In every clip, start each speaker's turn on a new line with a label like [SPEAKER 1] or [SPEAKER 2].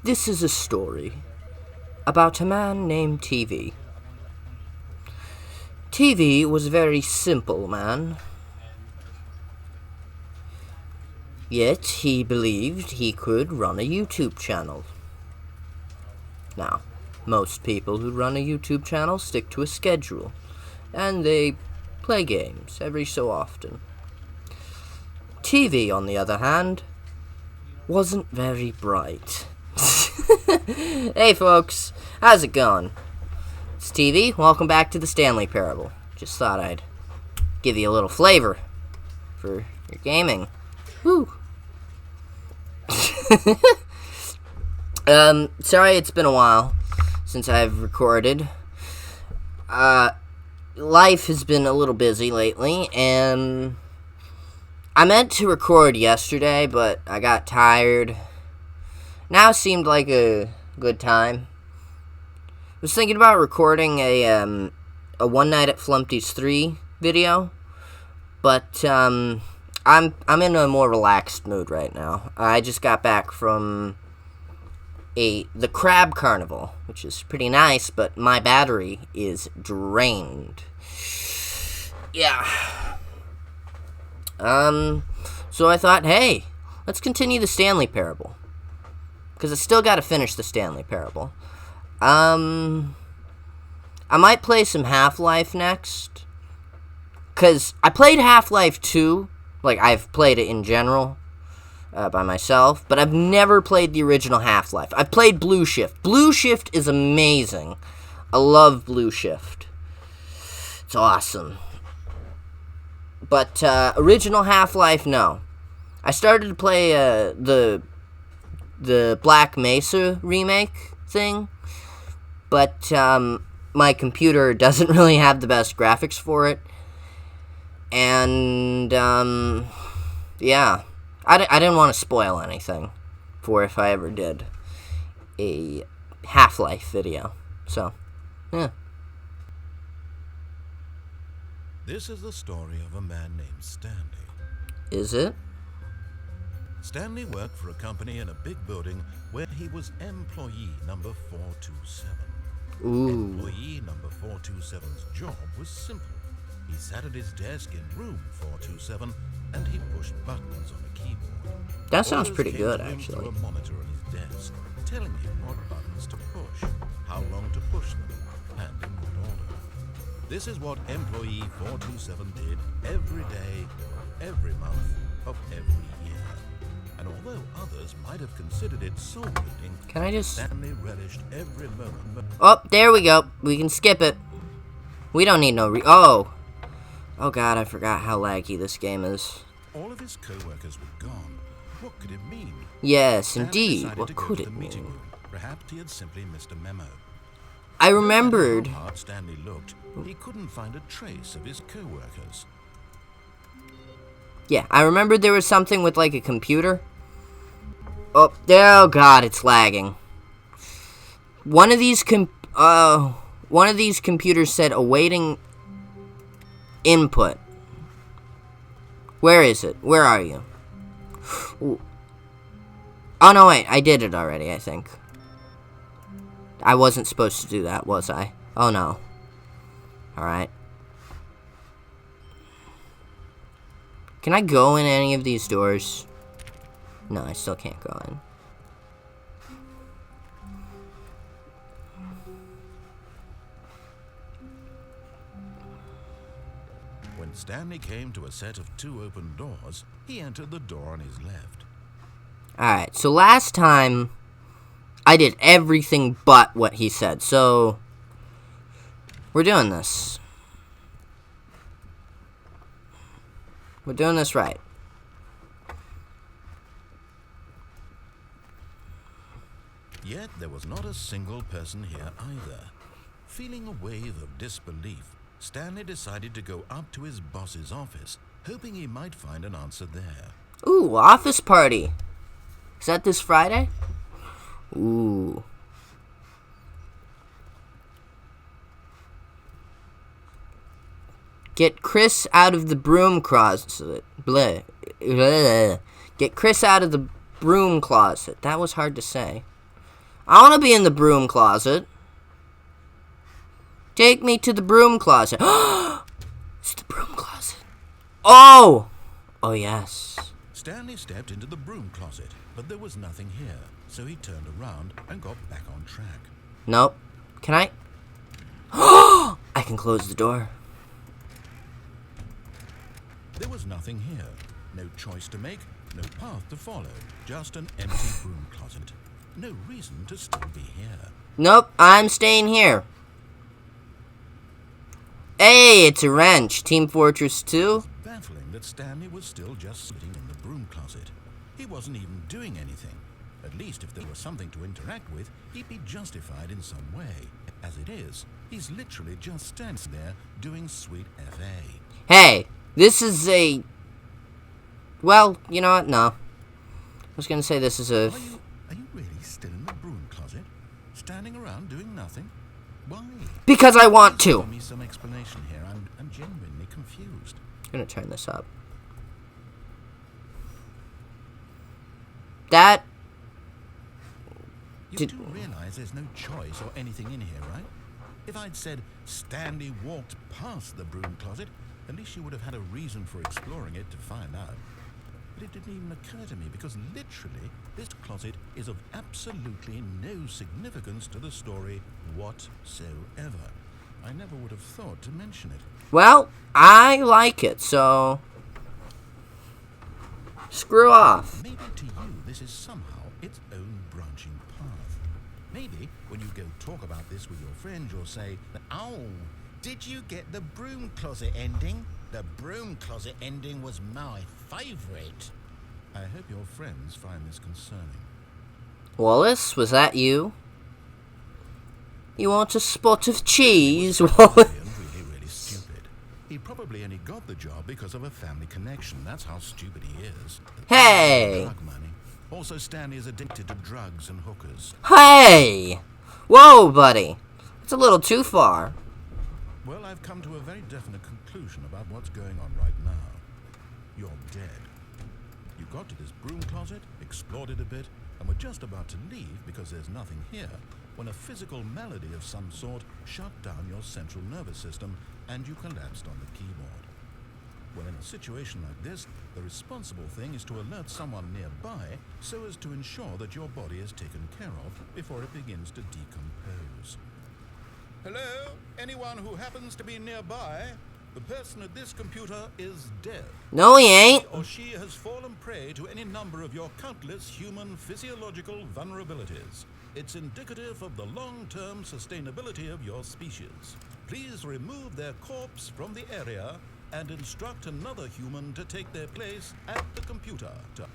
[SPEAKER 1] This is a story about a man named TV. TV was a very simple man, yet he believed he could run a YouTube channel. Now, most people who run a YouTube channel stick to a schedule, and they play games every so often. TV, on the other hand, wasn't very bright. Hey folks, how's it going? It's TV. Welcome back to the Stanley Parable. Just thought I'd give you a little flavor for your gaming. Woo. Sorry it's been a while since I've recorded. Life has been a little busy lately, and I meant to record yesterday, but I got tired. Now seemed like a good time. I was thinking about recording a One Night at Flumpty's 3 video, but I'm in a more relaxed mood right now. I just got back from the Crab Carnival, which is pretty nice, but my battery is drained. Yeah. So I thought, hey, let's continue the Stanley Parable, because I still got to finish the Stanley Parable. I might play some Half-Life next, because I played Half-Life 2, like, I've played it in general, by myself, but I've never played the original Half-Life. I've played Blue Shift. Blue Shift is amazing. I love Blue Shift. It's awesome. But, original Half-Life, no. I started to play, the Black Mesa remake thing, but my computer doesn't really have the best graphics for it, and yeah, I didn't want to spoil anything for if I ever did a Half-Life video, so yeah.
[SPEAKER 2] This is the story of a man named Stanley.
[SPEAKER 1] Is it?
[SPEAKER 2] Stanley worked for a company in a big building where he was employee number 427.
[SPEAKER 1] Ooh.
[SPEAKER 2] Employee number 427's job was simple. He sat at his desk in room 427 and he pushed buttons on a keyboard.
[SPEAKER 1] That sounds
[SPEAKER 2] Orders
[SPEAKER 1] pretty
[SPEAKER 2] came
[SPEAKER 1] good,
[SPEAKER 2] to him
[SPEAKER 1] actually.
[SPEAKER 2] through a monitor on his desk, telling him what buttons to push, how long to push them, and in what order. This is what employee 427 did every day, every month of every year. And although others might have considered it soul-eating,
[SPEAKER 1] Can I just...
[SPEAKER 2] Stanley relished every moment.
[SPEAKER 1] Oh, there we go. We can skip it. We don't need no Oh god, I forgot how laggy this game is.
[SPEAKER 2] All of his co-workers were gone. What could it mean?
[SPEAKER 1] Yes,
[SPEAKER 2] Stanley
[SPEAKER 1] indeed.
[SPEAKER 2] decided
[SPEAKER 1] What
[SPEAKER 2] to go
[SPEAKER 1] could
[SPEAKER 2] to
[SPEAKER 1] it
[SPEAKER 2] the meeting
[SPEAKER 1] mean?
[SPEAKER 2] room. Perhaps he had simply missed a memo.
[SPEAKER 1] I remembered...
[SPEAKER 2] No matter how hard Stanley looked, he couldn't find a trace of his co-workers.
[SPEAKER 1] Yeah, I remembered there was something with, like, a computer. Oh god, it's lagging. One of these computers said awaiting input. Where is it? Where are you? Ooh. Oh, no, wait. I did it already, I think. I wasn't supposed to do that, was I? Oh, no. Alright. Can I go in any of these doors? No, I still can't go in.
[SPEAKER 2] When Stanley came to a set of 2 open doors, he entered the door on his left.
[SPEAKER 1] Alright, so last time, I did everything but what he said, so we're doing this. We're doing this right.
[SPEAKER 2] Yet there was not a single person here either. Feeling a wave of disbelief, Stanley decided to go up to his boss's office, hoping he might find an answer there.
[SPEAKER 1] Ooh, office party. Is that this Friday? Ooh. Get Chris out of the broom closet. Bleh. Bleh. Get Chris out of the broom closet. That was hard to say. I want to be in the broom closet. Take me to the broom closet. It's the broom closet. Oh! Oh, yes.
[SPEAKER 2] Stanley stepped into the broom closet, but there was nothing here, so he turned around and got back on track.
[SPEAKER 1] Nope. Can I? I can close the door.
[SPEAKER 2] There was nothing here. No choice to make, no path to follow. Just an empty broom closet. No reason to still be here.
[SPEAKER 1] Nope, I'm staying here. Hey, it's a wrench. Team Fortress 2.
[SPEAKER 2] Baffling that Stanley was still just sitting in the broom closet. He wasn't even doing anything. At least if there was something to interact with, he'd be justified in some way. As it is, he's literally just standing there doing sweet FA.
[SPEAKER 1] Hey, this is a... Well, you know what? No. I was going to say this is a...
[SPEAKER 2] Are you really still in the broom closet? Standing around doing nothing? Why?
[SPEAKER 1] Because I want to.
[SPEAKER 2] Give me some explanation here. I'm genuinely confused.
[SPEAKER 1] I'm going to turn this up. That...
[SPEAKER 2] You do realize there's no choice or anything in here, right? If I'd said Stanley walked past the broom closet, at least you would have had a reason for exploring it to find out. But it didn't even occur to me because literally this closet is of absolutely no significance to the story whatsoever. I never would have thought to mention it.
[SPEAKER 1] Well, I like it, so... Screw off.
[SPEAKER 2] Maybe to you this is somehow its own branching path. Maybe when you go talk about this with your friend, you'll say, "Oh, did you get the broom closet ending? The broom closet ending was my favorite." I hope your friends find this concerning.
[SPEAKER 1] Wallace, was that you? You want a spot of cheese, Wallace?
[SPEAKER 2] Really stupid. He probably only got the job because of a family connection. That's how stupid he is.
[SPEAKER 1] Hey!
[SPEAKER 2] Drug money. Also, Stanley is addicted to drugs and hookers.
[SPEAKER 1] Hey! Whoa, buddy. It's a little too far.
[SPEAKER 2] Well, I've come to a very definite conclusion about what's going on right now. You're dead. You got to this broom closet, explored it a bit, and were just about to leave because there's nothing here, when a physical malady of some sort shut down your central nervous system and you collapsed on the keyboard. Well, in a situation like this, the responsible thing is to alert someone nearby so as to ensure that your body is taken care of before it begins to decompose. Hello? Anyone who happens to be nearby? The person at this computer is dead.
[SPEAKER 1] No, he ain't.
[SPEAKER 2] Or she has fallen prey to any number of your countless human physiological vulnerabilities. It's indicative of the long-term sustainability of your species. Please remove their corpse from the area and instruct another human to take their place at the computer,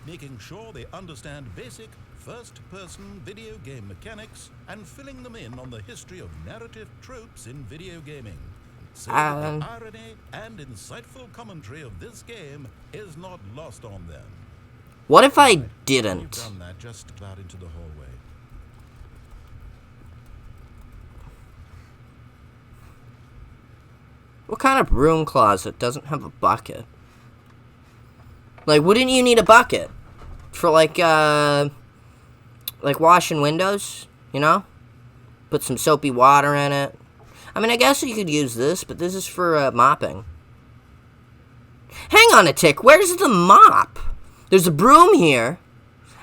[SPEAKER 2] making sure they understand basic first-person video game mechanics and filling them in on the history of narrative tropes in video gaming. So that the irony and insightful commentary of this game is not lost on them.
[SPEAKER 1] What if I
[SPEAKER 2] You've
[SPEAKER 1] didn't?
[SPEAKER 2] done that just about into the hallway.
[SPEAKER 1] What kind of broom closet doesn't have a bucket? Like, wouldn't you need a bucket? For, like washing windows, you know? Put some soapy water in it. I mean, I guess you could use this, but this is for mopping. Hang on a tick, where's the mop? There's a broom here,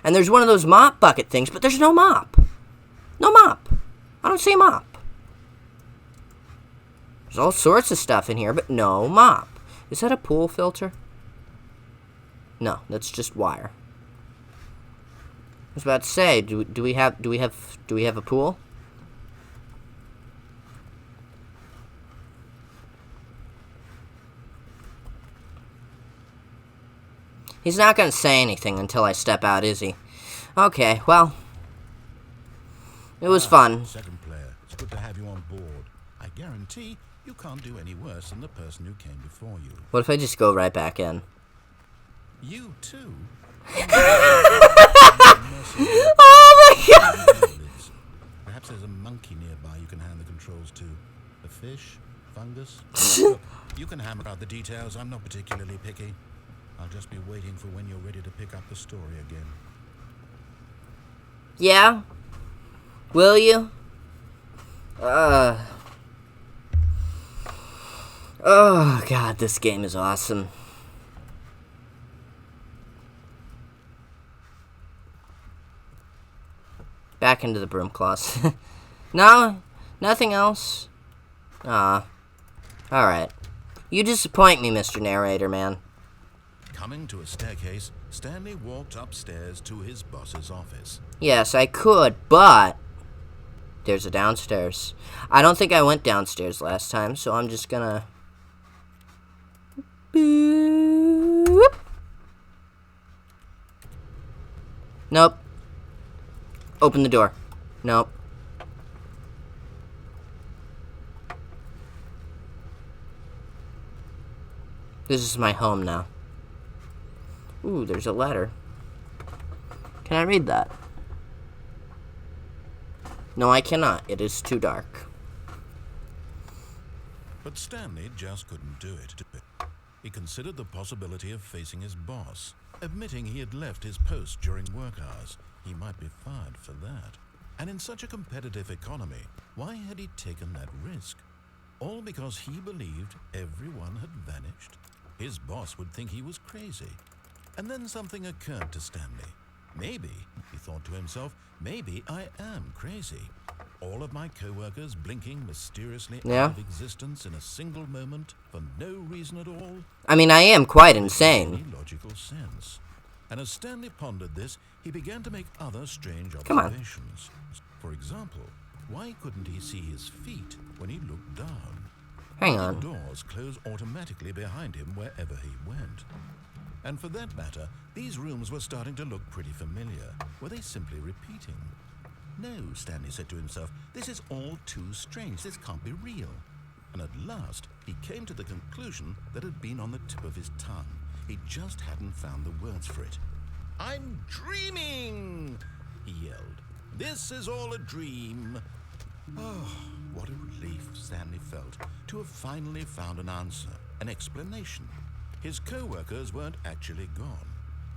[SPEAKER 1] and there's one of those mop bucket things, but there's no mop. No mop. I don't see a mop. There's all sorts of stuff in here, but no mop. Is that a pool filter? No, that's just wire. I was about to say, do we have a pool? He's not going to say anything until I step out, is he? Okay, well, it was fun.
[SPEAKER 2] Second player, it's good to have you on board. I guarantee you can't do any worse than the person who came before you.
[SPEAKER 1] What if I just go right back in?
[SPEAKER 2] You too?
[SPEAKER 1] Oh my god!
[SPEAKER 2] Perhaps there's a monkey nearby you can hand the controls to. A fish? Fungus? Look, you can hammer out the details. I'm not particularly picky. I'll just be waiting for when you're ready to pick up the story again.
[SPEAKER 1] Yeah? Will you? Oh, God, this game is awesome. Back into the broom closet. No, nothing else. Alright. You disappoint me, Mr. Narrator, man.
[SPEAKER 2] Coming to a staircase, Stanley walked upstairs to his boss's office.
[SPEAKER 1] Yes, I could, but there's a downstairs. I don't think I went downstairs last time, so I'm just gonna... Boop. Nope. Open the door. Nope. This is my home now. Ooh, there's a letter. Can I read that? No, I cannot. It is too dark.
[SPEAKER 2] But Stanley just couldn't do it. He considered the possibility of facing his boss, admitting he had left his post during work hours. He might be fired for that. And in such a competitive economy, why had he taken that risk? All because he believed everyone had vanished? His boss would think he was crazy. And then something occurred to Stanley. Maybe, he thought to himself, maybe I am crazy. All of my co-workers blinking mysteriously out of existence in a single moment for no reason at all.
[SPEAKER 1] I mean, I am quite insane.
[SPEAKER 2] Any logical sense. And as Stanley pondered this, he began to make other strange
[SPEAKER 1] Come on.
[SPEAKER 2] observations. For example, why couldn't he see his feet when he looked down?
[SPEAKER 1] Hang
[SPEAKER 2] The
[SPEAKER 1] on.
[SPEAKER 2] doors close automatically behind him wherever he went. And for that matter, these rooms were starting to look pretty familiar. Were they simply repeating? No, Stanley said to himself, this is all too strange. This can't be real. And at last, he came to the conclusion that had been on the tip of his tongue. He just hadn't found the words for it. I'm dreaming, he yelled. This is all a dream. Oh, what a relief Stanley felt to have finally found an answer, an explanation. His co-workers weren't actually gone.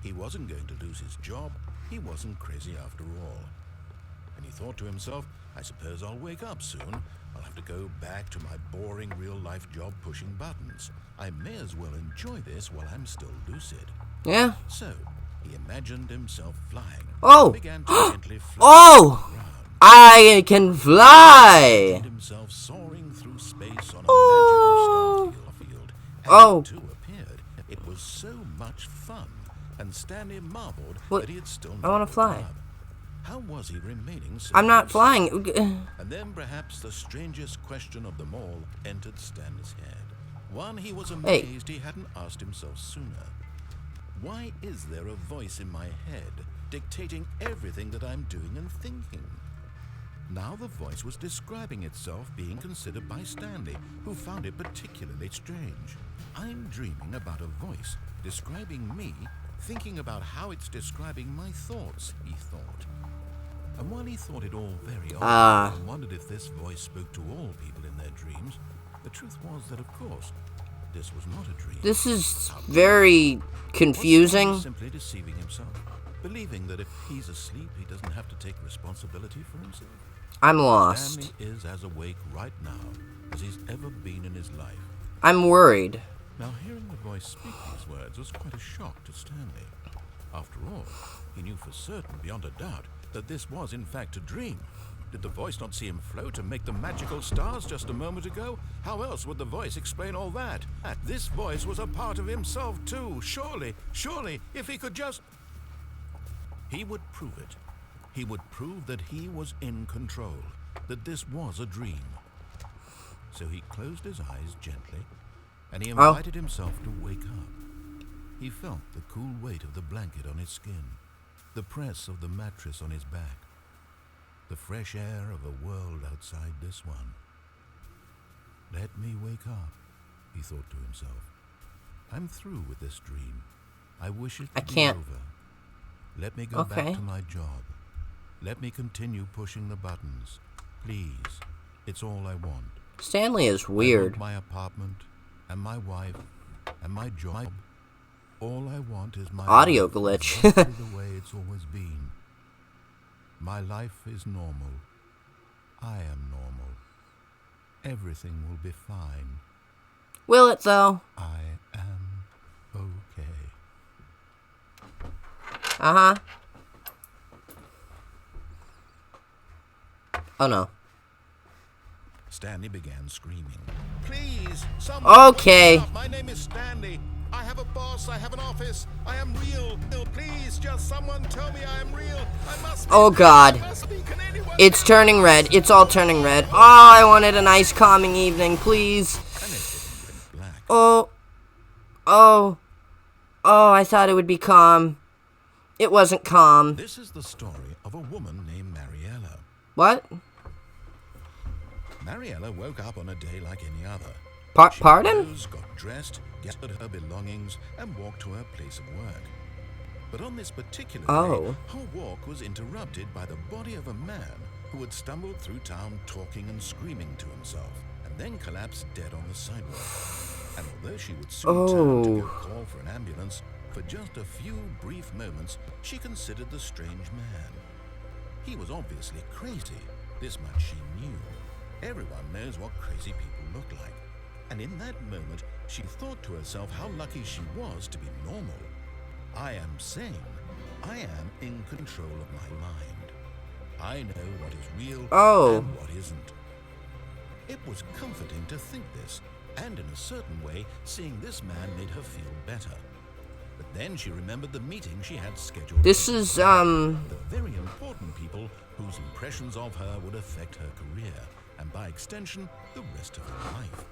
[SPEAKER 2] He wasn't going to lose his job. He wasn't crazy after all. And he thought to himself, I suppose I'll wake up soon. I'll have to go back to my boring real-life job pushing buttons. I may as well enjoy this while I'm still lucid.
[SPEAKER 1] Yeah.
[SPEAKER 2] So, he imagined himself flying.
[SPEAKER 1] Oh!
[SPEAKER 2] Began to gently fly
[SPEAKER 1] Oh!
[SPEAKER 2] around.
[SPEAKER 1] I can fly!
[SPEAKER 2] Imagined himself soaring through space on a
[SPEAKER 1] Oh!
[SPEAKER 2] magical starfield. And
[SPEAKER 1] Oh.
[SPEAKER 2] it too appeared. It was so much fun, and Stanley marveled
[SPEAKER 1] What?
[SPEAKER 2] that he had still
[SPEAKER 1] I wanna
[SPEAKER 2] not
[SPEAKER 1] fly.
[SPEAKER 2] given up. How was he remaining so
[SPEAKER 1] I'm not
[SPEAKER 2] lucid?
[SPEAKER 1] flying.
[SPEAKER 2] And then perhaps the strangest question of them all entered Stanley's head. One he was amazed he hadn't asked himself sooner. Why is there a voice in my head dictating everything that I'm doing and thinking? Now the voice was describing itself being considered by Stanley, who found it particularly strange. I'm dreaming about a voice describing me, thinking about how it's describing my thoughts, he thought. And while he thought it all very odd and wondered if this voice spoke to all people in their dreams, the truth was that, of course, this was not a dream.
[SPEAKER 1] This is very confusing.
[SPEAKER 2] Was simply deceiving himself, believing that if he's asleep, he doesn't have to take responsibility for himself.
[SPEAKER 1] I'm lost.
[SPEAKER 2] Stanley is as awake right now as he's ever been in his life.
[SPEAKER 1] I'm worried.
[SPEAKER 2] Now, hearing the voice speak these words was quite a shock to Stanley. After all, he knew for certain, beyond a doubt, that this was in fact a dream. Did the voice not see him float and make the magical stars just a moment ago? How else would the voice explain all that? This voice was a part of himself too. Surely, if he could just... He would prove it. He would prove that he was in control, that this was a dream. So he closed his eyes gently, and he invited himself to wake up. He felt the cool weight of the blanket on his skin, the press of the mattress on his back, the fresh air of a world outside this one. Let me wake up, he thought to himself. I'm through with this dream. I wish it to be over. Let me go back to my job. Let me continue pushing the buttons. Please, it's all I want.
[SPEAKER 1] Stanley is weird.
[SPEAKER 2] I want my apartment, and my wife, and my job. All I want is my
[SPEAKER 1] audio
[SPEAKER 2] life
[SPEAKER 1] glitch.
[SPEAKER 2] exactly the way it's always been. My life is normal, I am normal. Everything will be fine.
[SPEAKER 1] Will it, though?
[SPEAKER 2] I am okay.
[SPEAKER 1] Uh-huh. Oh, no.
[SPEAKER 2] Stanley began screaming. Please, someone
[SPEAKER 1] Okay.
[SPEAKER 2] wake me up. My name is Stanley. I have a boss. I have an office. I am real. Please, just someone tell me I am real. I must be.
[SPEAKER 1] Oh, God.
[SPEAKER 2] I must be. Can anyone
[SPEAKER 1] It's turning red. It's all turning red. Oh, I wanted a nice calming evening, please.
[SPEAKER 2] And everything went black.
[SPEAKER 1] Oh. Oh. Oh, I thought it would be calm. It wasn't calm.
[SPEAKER 2] This is the story of a woman named Mariella.
[SPEAKER 1] What?
[SPEAKER 2] Mariella woke up on a day like any other. She
[SPEAKER 1] Pardon?
[SPEAKER 2] rose, got dressed, gathered her belongings, and walked to her place of work. But on this particular day, her walk was interrupted by the body of a man who had stumbled through town talking and screaming to himself, and then collapsed dead on the sidewalk. And although she would soon turn to go call for an ambulance, for just a few brief moments, she considered the strange man. He was obviously crazy. This much she knew. Everyone knows what crazy people look like. And in that moment, she thought to herself how lucky she was to be normal. I am sane. I am in control of my mind. I know what is real and what isn't. It was comforting to think this, and in a certain way, seeing this man made her feel better. But then she remembered the meeting she had scheduled.
[SPEAKER 1] This is,
[SPEAKER 2] the very important people whose impressions of her would affect her career, and by extension, the rest of her life.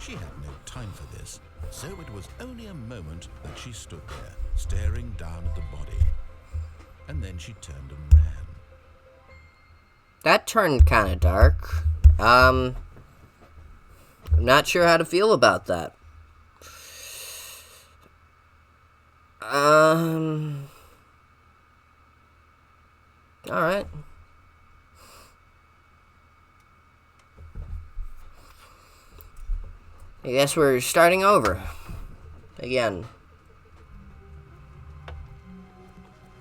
[SPEAKER 2] She had no time for this, so it was only a moment that she stood there, staring down at the body. And then she turned and ran.
[SPEAKER 1] That turned kind of dark. I'm not sure how to feel about that. Alright. I guess we're starting over. Again.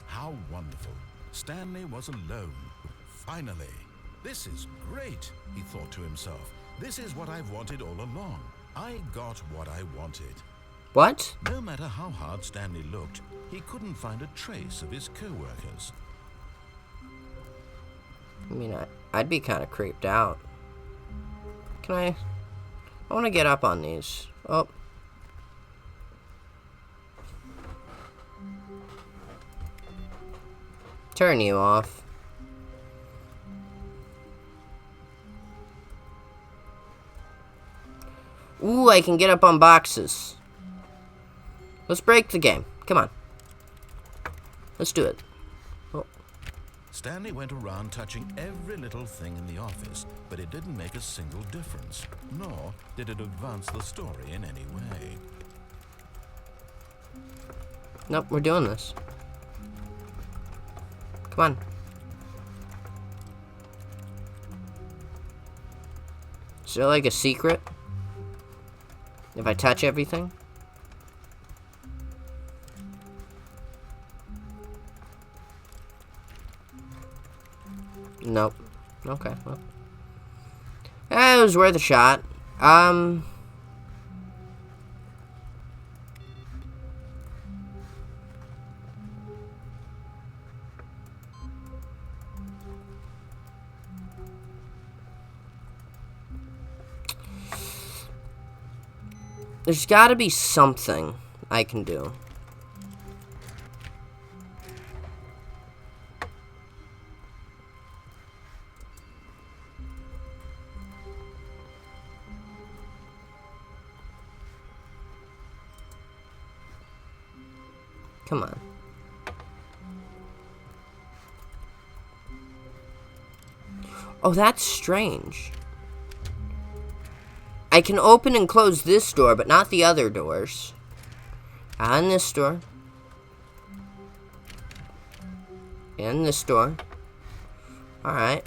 [SPEAKER 2] How wonderful. Stanley was alone. Finally. This is great, he thought to himself. This is what I've wanted all along. I got what I wanted.
[SPEAKER 1] What?
[SPEAKER 2] No matter how hard Stanley looked, he couldn't find a trace of his co-workers.
[SPEAKER 1] I mean, I'd be kind of creeped out. Can I want to get up on these. Oh. Turn you off. Ooh, I can get up on boxes. Let's break the game. Come on. Let's do it. Oh.
[SPEAKER 2] Stanley went around touching every little thing in the office, but it didn't make a single difference, nor did it advance the story in any way.
[SPEAKER 1] Nope, we're doing this. Come on. Is there like a secret? If I touch everything? Nope. Okay, well. It was worth a shot. There's gotta be something I can do. Come on. Oh, that's strange. I can open and close this door, but not the other doors. And this door. And this door. Alright.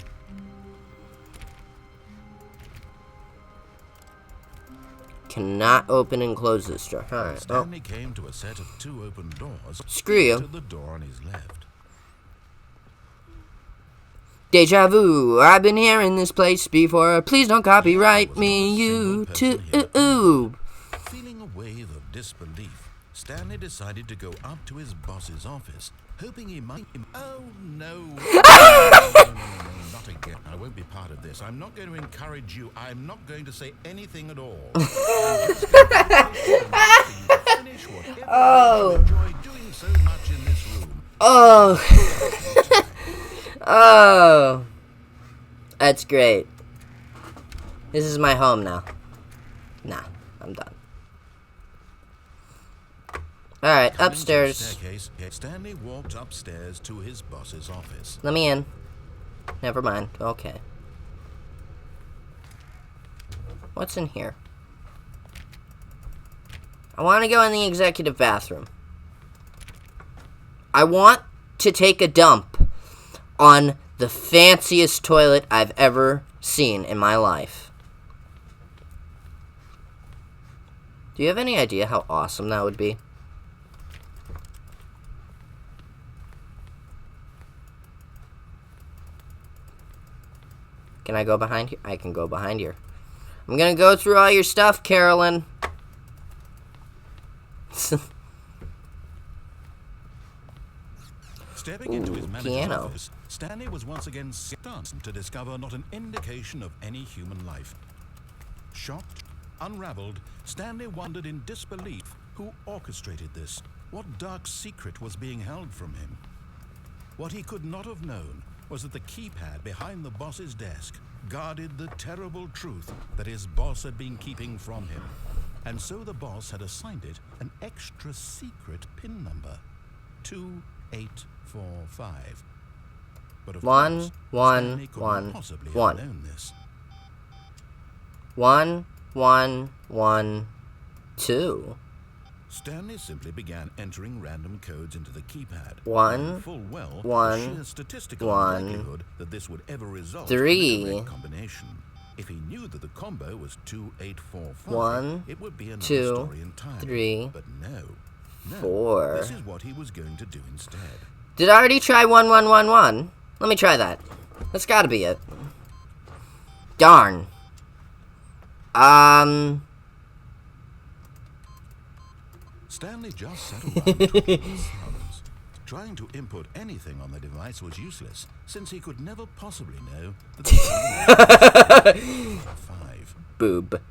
[SPEAKER 1] Cannot open and close this door. Alright.
[SPEAKER 2] Stanley came to a set of 2 open doors.
[SPEAKER 1] Screw you.
[SPEAKER 2] To the door on his left.
[SPEAKER 1] Deja vu. I've been here in this place before. Please don't copyright me, YouTube.
[SPEAKER 2] Feeling a wave of disbelief, Stanley decided to go up to his boss's office, hoping he might... Oh, no. No, not again. I won't be part of this. I'm not going to encourage you. I'm not going to say anything at all. I'm just going to finish whatever you enjoy doing so much in this room.
[SPEAKER 1] Oh. Oh. That's great. This is my home now. Nah, I'm done. Alright, upstairs.
[SPEAKER 2] Stanley walked upstairs to his boss's office.
[SPEAKER 1] Let me in. Never mind. Okay. What's in here? I want to go in the executive bathroom. I want to take a dump on the fanciest toilet I've ever seen in my life. Do you have any idea how awesome that would be? Can I go behind here? I can go behind here. I'm gonna go through all your stuff, Carolyn.
[SPEAKER 2] Stepping into his manager's office, Stanley was once again stunned to discover not an indication of any human life. Shocked, unraveled, Stanley wondered in disbelief who orchestrated this. What dark secret was being held from him? What he could not have known was that the keypad behind the boss's desk guarded the terrible truth that his boss had been keeping from him. And so the boss had assigned it an extra secret PIN number, 2845. But of course, Stanley couldn't possibly have known this.
[SPEAKER 1] 1112.
[SPEAKER 2] Stanley simply began entering random codes into the keypad.
[SPEAKER 1] Full
[SPEAKER 2] the sheer statistical likelihood that this would ever result in a correct combination. If he knew that the combo was 2845, it would be another story entirely. But no,
[SPEAKER 1] 4.
[SPEAKER 2] This is what he was going to do instead.
[SPEAKER 1] Did I already try 1111? Let me try that. That's gotta be it. Darn.
[SPEAKER 2] Stanley just sat around twiddling his thumbs. Trying to input anything on the device was useless, since he could never possibly know that the was 5.
[SPEAKER 1] Boob.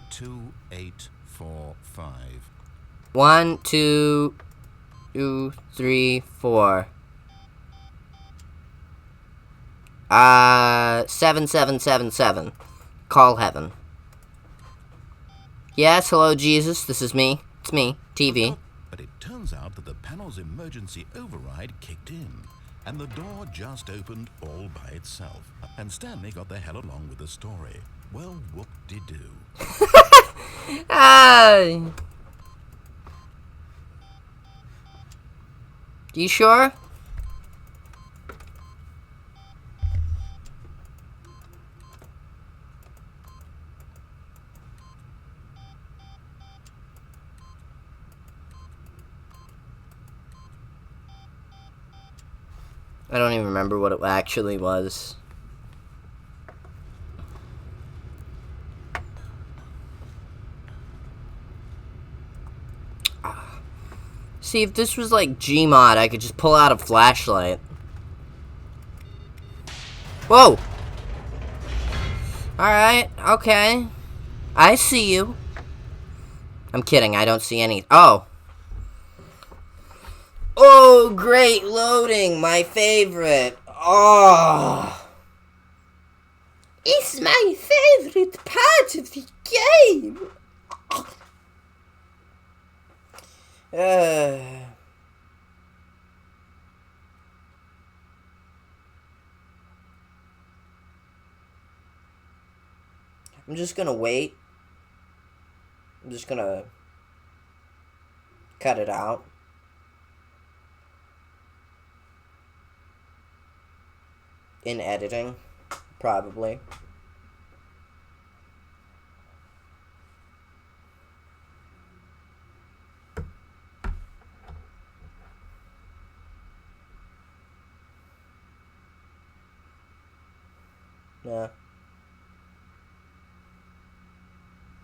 [SPEAKER 2] 2845.
[SPEAKER 1] 1, 2, 3, 4. 7777. Call heaven. Yes, hello Jesus, this is me. It's me, TV.
[SPEAKER 2] But it turns out that the panel's emergency override kicked in, and the door just opened all by itself. And Stanley got the hell along with the story. Well, whoop-de-doo.
[SPEAKER 1] You sure? I don't even remember what it actually was. See, if this was like Gmod, I could just pull out a flashlight. Whoa! Alright, okay. I see you. I'm kidding, I don't see any. Oh! Oh, great loading, my favorite. Oh! It's my favorite part of the game. I'm just gonna wait. I'm just gonna cut it out. In editing, probably. Nah.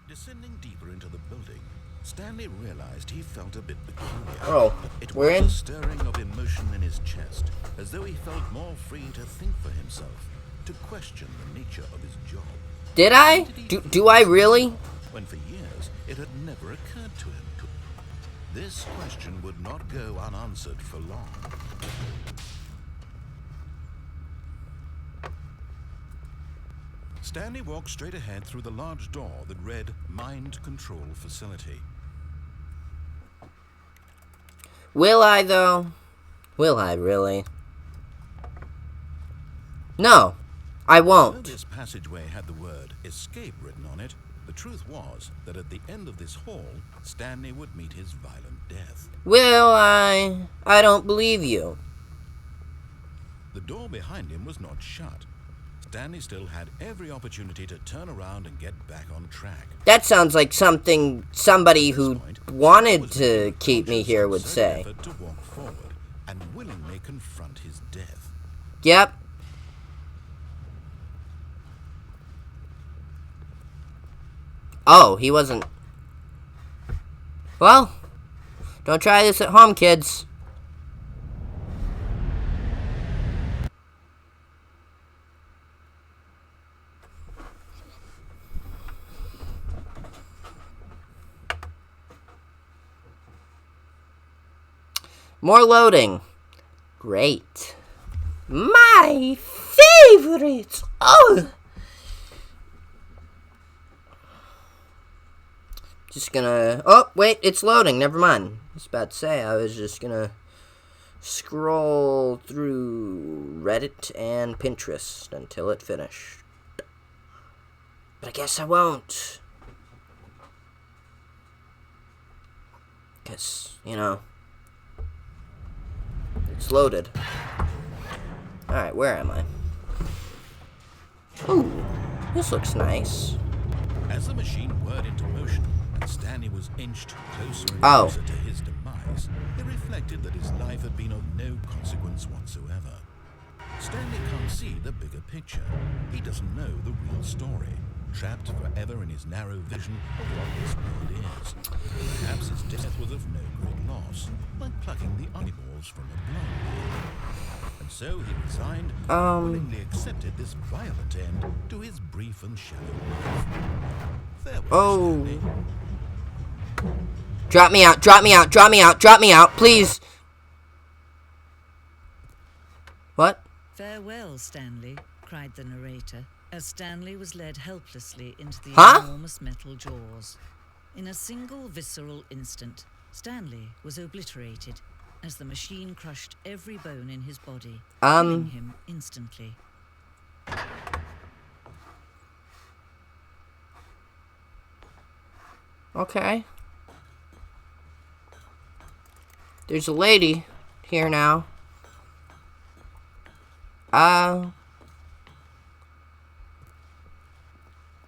[SPEAKER 2] Descending deeper into the building, Stanley realized he felt a bit peculiar.
[SPEAKER 1] Oh,
[SPEAKER 2] It
[SPEAKER 1] we're
[SPEAKER 2] was
[SPEAKER 1] in?
[SPEAKER 2] a stirring of emotion in his chest, as though he felt more free to think for himself, to question the nature of his job.
[SPEAKER 1] Did I? Do I really?
[SPEAKER 2] When for years it had never occurred to him. This question would not go unanswered for long. Stanley walked straight ahead through the large door that read Mind Control Facility.
[SPEAKER 1] Will I, though? Will I, really? No, I
[SPEAKER 2] Though
[SPEAKER 1] won't.
[SPEAKER 2] this passageway had the word escape written on it, the truth was that at the end of this hall, Stanley would meet his violent death.
[SPEAKER 1] Will I? I don't believe you.
[SPEAKER 2] The door behind him was not shut. Stanley still had every opportunity to turn around and get back on track.
[SPEAKER 1] That sounds like something somebody who wanted to keep me here would say.
[SPEAKER 2] Effort to walk forward and willingly confront his death.
[SPEAKER 1] Yep. Oh, he wasn't. Well, don't try this at home, kids. More loading. Great. My favorite. Oh. Just gonna... Oh, wait, it's loading. Never mind. I was about to say, I was just gonna scroll through Reddit and Pinterest until it finished. But I guess I won't. Because, you know, it's loaded. Alright, where am I? Ooh, this looks nice.
[SPEAKER 2] As the machine whirred into motion and Stanley was inched closer and
[SPEAKER 1] Oh.
[SPEAKER 2] closer to his demise, he reflected that his life had been of no consequence whatsoever. Stanley can't see the bigger picture. He doesn't know the real story, trapped forever in his narrow vision of what this world is. Perhaps his death was of no great loss, like plucking the eyeballs from a blind man. And so he resigned and willingly accepted this violent end to his brief and shallow life. Farewell, Stanley.
[SPEAKER 1] Drop me out, drop me out, drop me out, drop me out, please. What?
[SPEAKER 3] Farewell, Stanley, cried the narrator, as Stanley was led helplessly into the
[SPEAKER 1] Huh?
[SPEAKER 3] enormous metal jaws. In a single visceral instant, Stanley was obliterated as the machine crushed every bone in his body, killing him instantly.
[SPEAKER 1] Okay. There's a lady here now.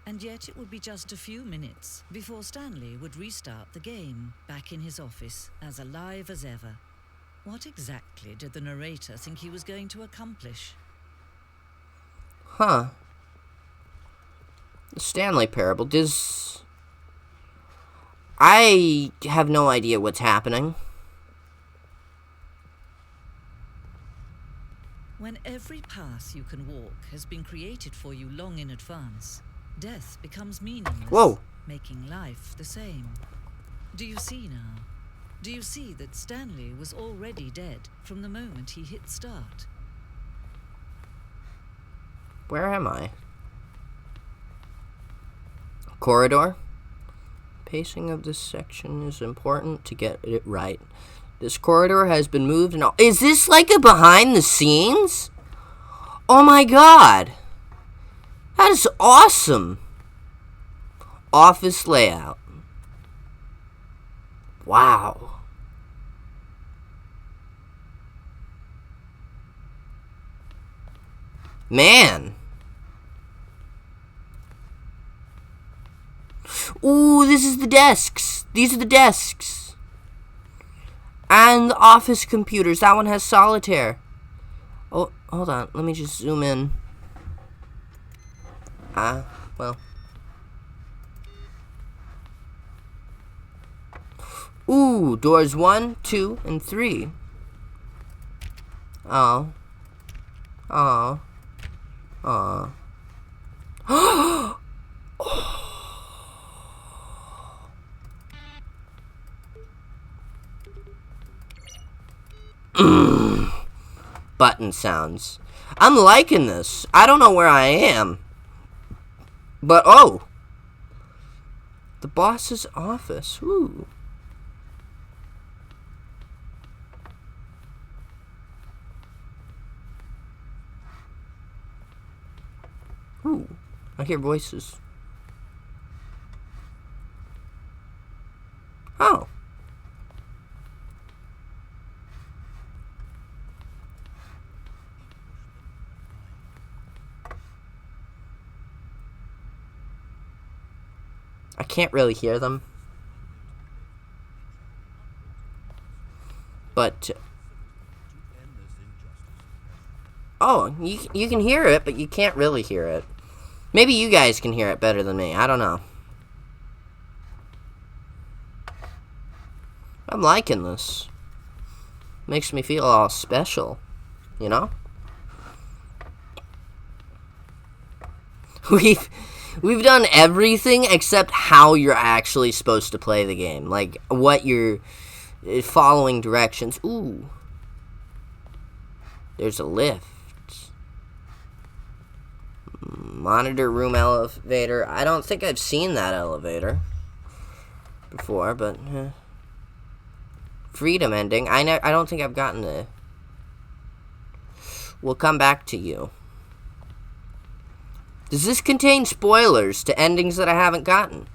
[SPEAKER 3] And yet it would be just a few minutes before Stanley would restart the game, back in his office, as alive as ever. What exactly did the narrator think he was going to accomplish?
[SPEAKER 1] Huh. The Stanley Parable. I have no idea what's happening.
[SPEAKER 3] When every path you can walk has been created for you long in advance, death becomes meaningless,
[SPEAKER 1] Whoa.
[SPEAKER 3] making life the same. Do you see now? Do you see that Stanley was already dead from the moment he hit start?
[SPEAKER 1] Where am I? Corridor? Pacing of this section is important to get it right. This corridor has been moved and all. Is this like a behind the scenes? Oh my god. That is awesome. Office layout. Wow. Man. Ooh, this is the desks. These are the desks. And the office computers. That one has solitaire. Oh, hold on. Let me just zoom in. Well. Ooh, doors 1, 2, and 3. Oh. Oh. Oh. Button sounds. I'm liking this. I don't know where I am. But, oh. The boss's office. Ooh. Ooh. I hear voices. Oh. I can't really hear them. But oh, you can hear it, but you can't really hear it. Maybe you guys can hear it better than me. I don't know. I'm liking this. Makes me feel all special, you know? We've done everything except how you're actually supposed to play the game. Like, what you're following directions. Ooh. There's a lift. Monitor room elevator. I don't think I've seen that elevator before, but freedom ending. I don't think I've gotten it. We'll come back to you. Does this contain spoilers to endings that I haven't gotten?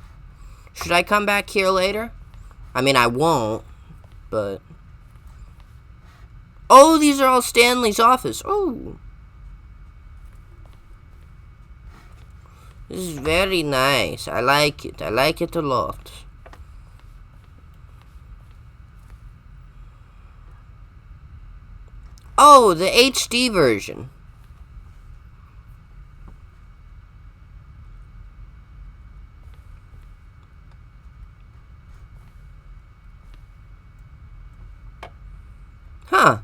[SPEAKER 1] Should I come back here later? I mean, I won't, but... Oh, these are all Stanley's office. Oh. This is very nice. I like it. I like it a lot. Oh, the HD version. Huh.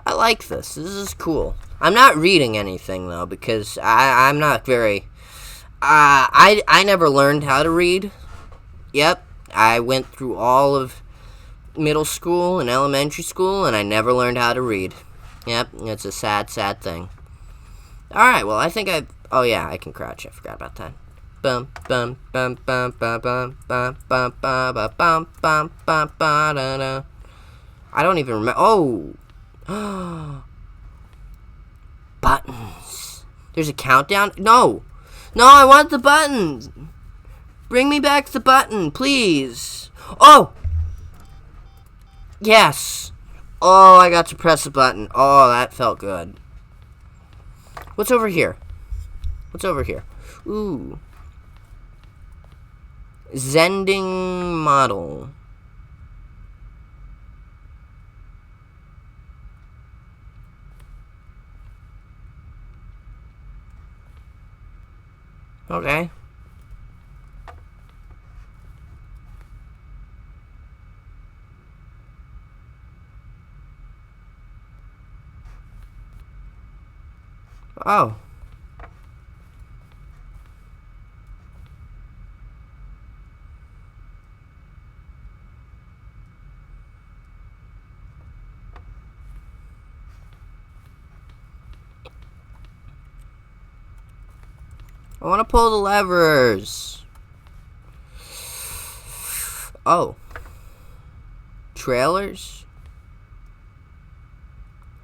[SPEAKER 1] I like this. This is cool. I'm not reading anything, though, because I'm not very... I never learned how to read. Yep, I went through all of middle school and elementary school, and I never learned how to read. Yep, it's a sad, sad thing. Alright, well, I think I... Oh, yeah, I can crouch. I forgot about that. Bum, bum, bum, bum, bum, bum, bum, bum, bum, bum, bum, bum, bum, da, da. I don't even remember... Oh! Buttons. There's a countdown? No! No, I want the buttons! Bring me back the button, please! Oh! Yes! Oh, I got to press the button. Oh, that felt good. What's over here? What's over here? Ooh. Zending model. Okay. Oh. I want to pull the levers. Oh. Trailers?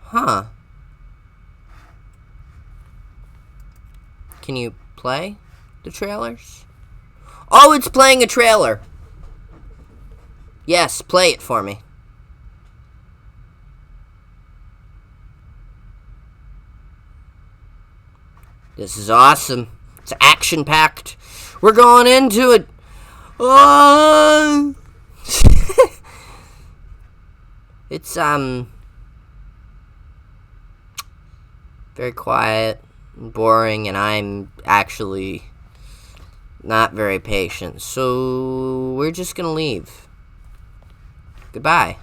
[SPEAKER 1] Huh. Can you play the trailers? Oh, it's playing a trailer. Yes, play it for me. This is awesome. It's action-packed. We're going into it. Oh! It's, very quiet and boring, and I'm actually not very patient. So, we're just gonna leave. Goodbye.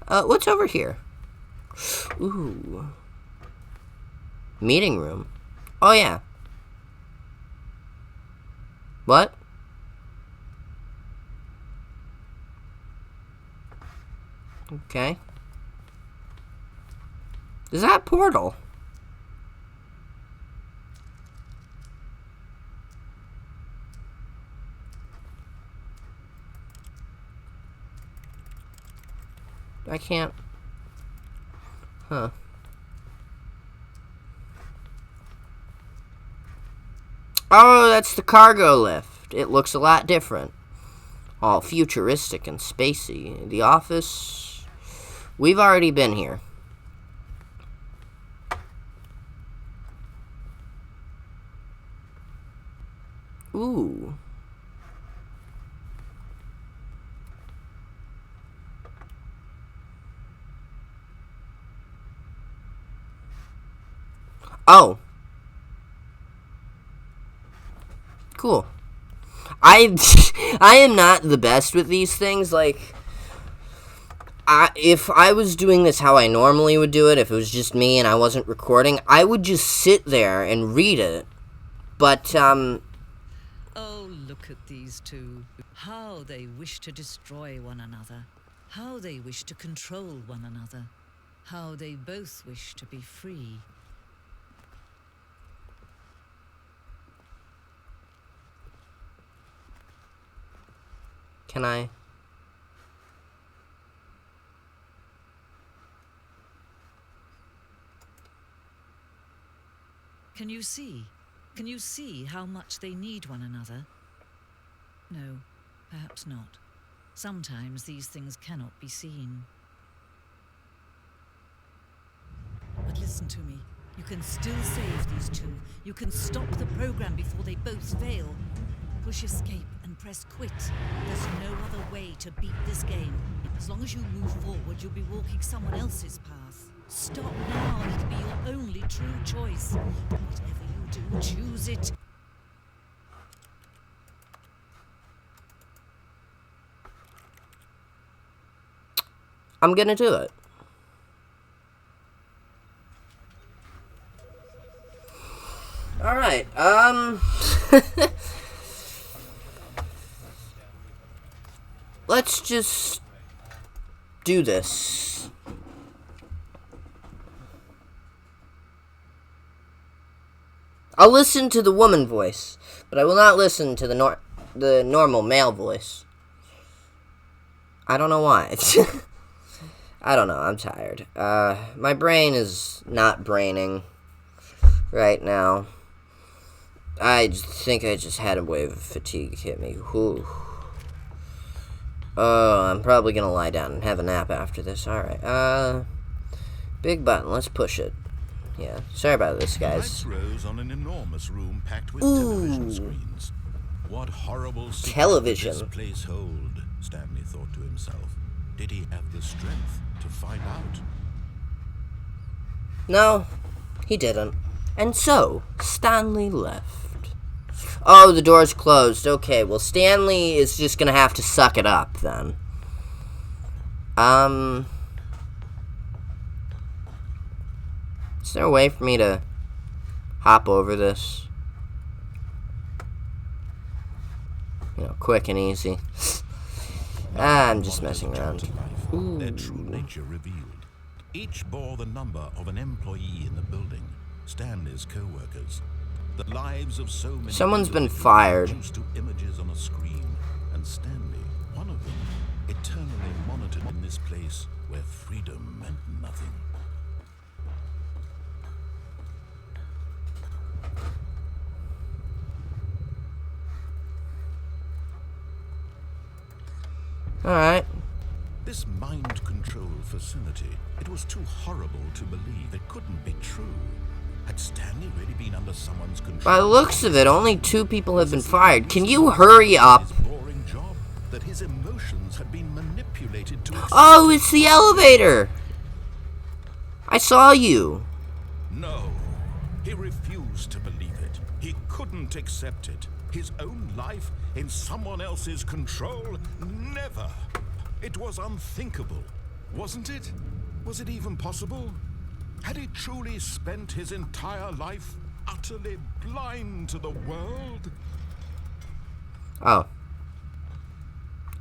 [SPEAKER 1] What's over here? Ooh. Meeting room. Oh, yeah. What? Okay. Is that portal? I can't. Huh. Oh, that's the cargo lift. It looks a lot different. All futuristic and spacey. The office. We've already been here. Ooh. Oh. Cool. I am not the best with these things. Like, if I was doing this how I normally would do it, if it was just me and I wasn't recording, I would just sit there and read it. But,
[SPEAKER 3] Oh, look at these two. How they wish to destroy one another. How they wish to control one another. How they both wish to be free.
[SPEAKER 1] can I?
[SPEAKER 3] Can you see? Can you see how much they need one another? No, perhaps not. Sometimes these things cannot be seen. But listen to me. You can still save these two. You can stop the program before they both fail. Push escape and press quit. There's no other way to beat this game. As long as you move forward, you'll be walking someone else's path. Stop now, and it'll be your only true choice. Whatever you do, choose it.
[SPEAKER 1] I'm gonna do it. Alright, let's just do this. I'll listen to the woman voice, but I will not listen to the normal male voice. I don't know why. I don't know, I'm tired. My brain is not braining right now. I think I just had a wave of fatigue hit me. Whew. Oh, I'm probably gonna lie down and have a nap after this. Alright, big button, let's push it. Yeah, sorry about this, guys.
[SPEAKER 2] Lights rose on an enormous room packed with television screens. What horrible secret
[SPEAKER 1] Television.
[SPEAKER 2] did this place hold? Stanley thought to himself. Did he have the strength to find out?
[SPEAKER 1] No, he didn't. And so, Stanley left. Oh, the door's closed. Okay, well, Stanley is just gonna have to suck it up, then. Is there a way for me to hop over this? You know, quick and easy. I'm just messing around.
[SPEAKER 2] Their true nature revealed. Each bore the number of an employee in the building. Stanley's co-workers. The lives of so many.
[SPEAKER 1] Someone's been fired.
[SPEAKER 2] Reduced to images on a screen, and Stanley, one of them, eternally monitored in this place where freedom meant nothing.
[SPEAKER 1] Alright.
[SPEAKER 2] This mind control facility, it was too horrible to believe. It couldn't be true. Had Stanley really been under someone's control?
[SPEAKER 1] By the looks of it, only 2 people have been fired. Can you hurry up?
[SPEAKER 2] His boring job, that his emotions had been manipulated to
[SPEAKER 1] Oh, it's the elevator! I saw you.
[SPEAKER 2] No, he refused to believe it. He couldn't accept it. His own life in someone else's control? Never. It was unthinkable, wasn't it? Was it even possible? Had he truly spent his entire life utterly blind to the world?
[SPEAKER 1] Oh.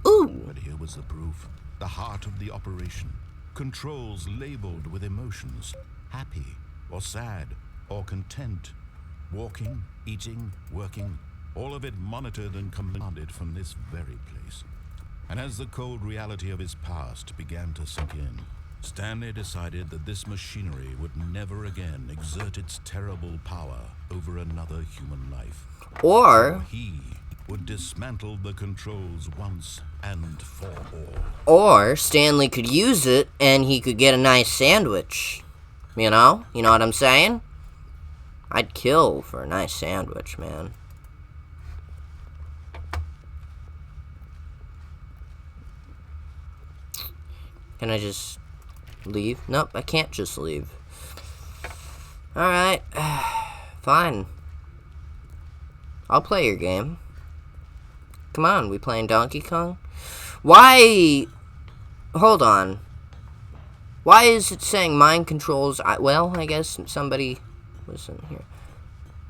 [SPEAKER 1] Ooh.
[SPEAKER 2] But here was the proof. The heart of the operation. Controls labeled with emotions. Happy, or sad, or content. Walking, eating, working. All of it monitored and commanded from this very place. And as the cold reality of his past began to sink in, Stanley decided that this machinery would never again exert its terrible power over another human life.
[SPEAKER 1] Or
[SPEAKER 2] He would dismantle the controls once and for all.
[SPEAKER 1] Or Stanley could use it and he could get a nice sandwich. You know? You know what I'm saying? I'd kill for a nice sandwich, man. Can I just leave? Nope, I can't just leave. Alright. Fine. I'll play your game. Come on, we playing Donkey Kong? Why? Hold on. Why is it saying mind controls? Well, I guess somebody was in here.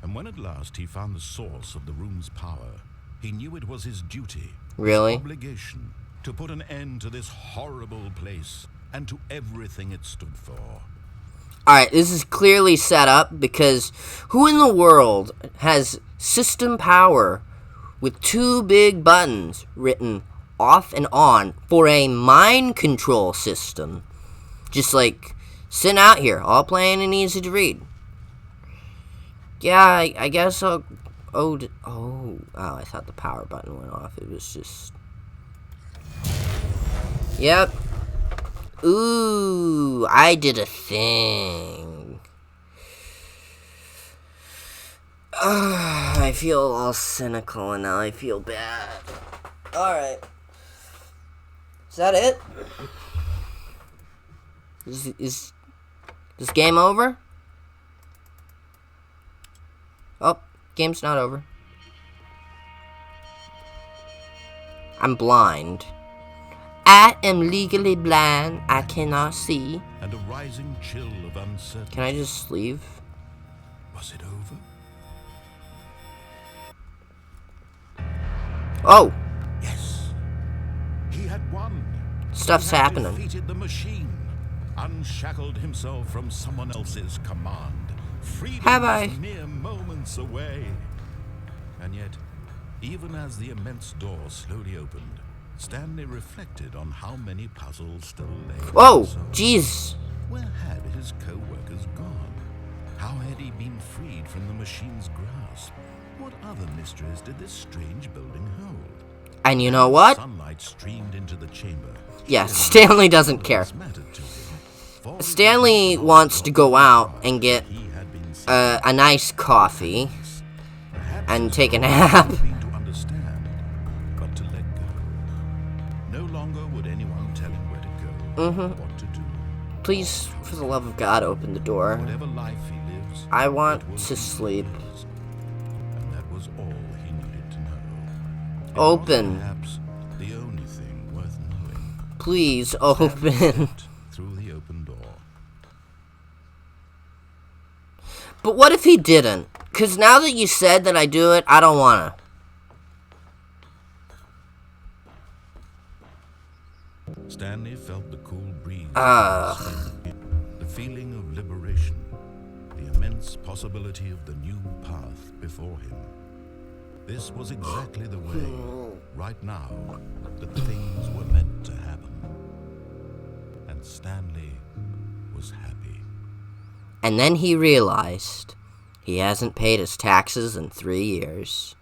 [SPEAKER 2] And when at last he found the source of the room's power, he knew it was his duty,
[SPEAKER 1] Really?
[SPEAKER 2] his obligation, to put an end to this horrible place and to everything it stood for.
[SPEAKER 1] Alright, this is clearly set up because who in the world has system power with 2 big buttons written off and on for a mind control system? Just like sitting out here, all plain and easy to read. Yeah, I guess I'll... Oh, I thought the power button went off. It was just... Yep. Ooh, I did a thing. I feel all cynical and now I feel bad. Alright. Is that it? Is this game over? Oh, game's not over. I'm blind. I am legally blind. I cannot see.
[SPEAKER 2] And a rising chill of uncertainty.
[SPEAKER 1] Can I just leave?
[SPEAKER 2] Was it over?
[SPEAKER 1] Oh!
[SPEAKER 2] Yes. He had won.
[SPEAKER 1] Stuff's
[SPEAKER 2] He had
[SPEAKER 1] happening.
[SPEAKER 2] defeated the machine, unshackled himself from someone else's command. Freedom
[SPEAKER 1] Have I?
[SPEAKER 2] was mere moments away. And yet, even as the immense door slowly opened, Stanley reflected on how many puzzles still lay.
[SPEAKER 1] Whoa!
[SPEAKER 2] So,
[SPEAKER 1] Jeez!
[SPEAKER 2] where had his co-workers gone? How had he been freed from the machine's grasp? What other mysteries did this strange building hold?
[SPEAKER 1] And you know what?
[SPEAKER 2] Sunlight streamed into the chamber.
[SPEAKER 1] Yeah, Stanley doesn't care.
[SPEAKER 2] Mattered to him. For
[SPEAKER 1] Stanley wants to go out and get
[SPEAKER 2] he had been
[SPEAKER 1] a nice coffee
[SPEAKER 2] perhaps
[SPEAKER 1] and
[SPEAKER 2] his
[SPEAKER 1] take a
[SPEAKER 2] role
[SPEAKER 1] nap.
[SPEAKER 2] had been to understand, but to let go. No longer would anyone tell him where to go, what to do.
[SPEAKER 1] Please, for the love of God, open the door.
[SPEAKER 2] Whatever life he lives,
[SPEAKER 1] I want
[SPEAKER 2] it will
[SPEAKER 1] to
[SPEAKER 2] be
[SPEAKER 1] sleep.
[SPEAKER 2] his. And that was all he needed to know. It was
[SPEAKER 1] Open.
[SPEAKER 2] perhaps the only thing worth knowing.
[SPEAKER 1] Please,
[SPEAKER 2] Stanley
[SPEAKER 1] open.
[SPEAKER 2] stepped through the open door.
[SPEAKER 1] But what if he didn't? Because now that you said that I do it, I don't want to.
[SPEAKER 2] Stanley felt the cool breeze.
[SPEAKER 1] Ugh.
[SPEAKER 2] The feeling of liberation. The immense possibility of the new path before him. This was exactly the way, right now, that things were meant to happen. And Stanley was happy.
[SPEAKER 1] And then he realized he hasn't paid his taxes in 3 years.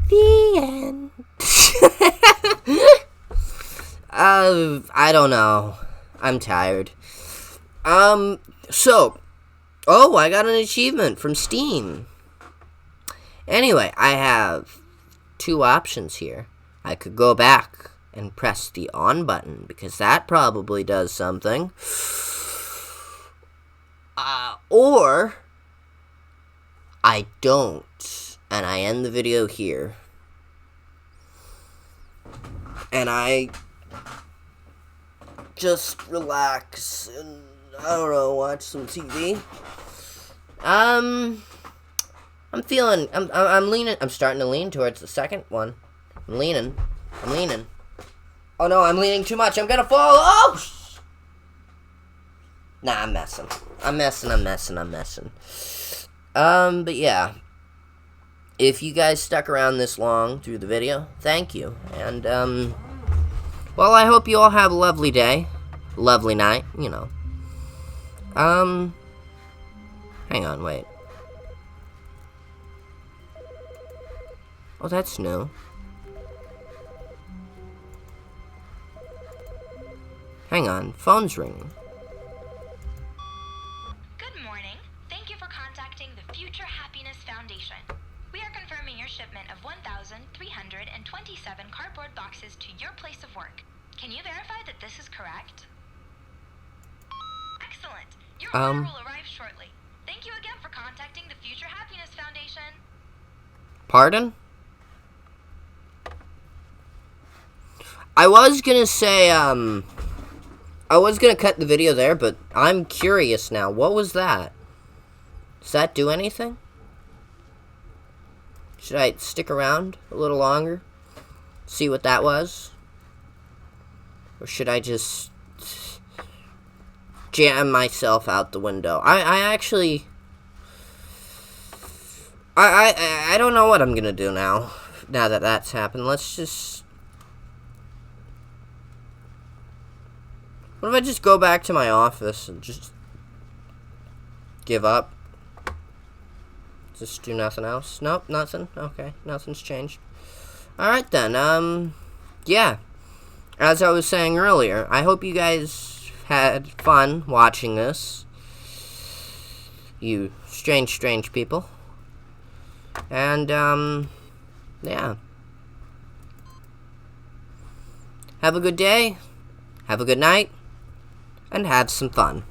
[SPEAKER 1] The end. I don't know. I'm tired. So, oh, I got an achievement from Steam. Anyway, I have two options here. I could go back and press the on button, because that probably does something. Or I don't, and I end the video here. And I just relax and, I don't know, watch some TV. I'm leaning, I'm starting to lean towards the second one. I'm leaning. Oh no, I'm leaning too much, I'm gonna fall. Oh! Nah, I'm messing. But yeah. If you guys stuck around this long through the video, thank you. And, well, I hope you all have a lovely day. Lovely night, you know. Hang on, wait. Oh, that's new. Hang on, phone's ringing.
[SPEAKER 4] Good morning. Thank you for contacting the Future Happiness Foundation. We are confirming your shipment of 1,327 cardboard boxes to your place of work. Can you verify that this is correct? Excellent. Your order will arrive shortly. Thank you again for contacting the Future Happiness Foundation.
[SPEAKER 1] Pardon? I was gonna say, I was gonna cut the video there, but I'm curious now. What was that? Does that do anything? Should I stick around a little longer? See what that was? Or should I just jam myself out the window? I actually... I don't know what I'm gonna do now. Now that that's happened. Let's just... What if I just go back to my office and just give up? Just do nothing else? Nope, nothing. Okay, nothing's changed. Alright then, yeah. As I was saying earlier, I hope you guys had fun watching this. You strange people. And, yeah. Have a good day, have a good night, and have some fun.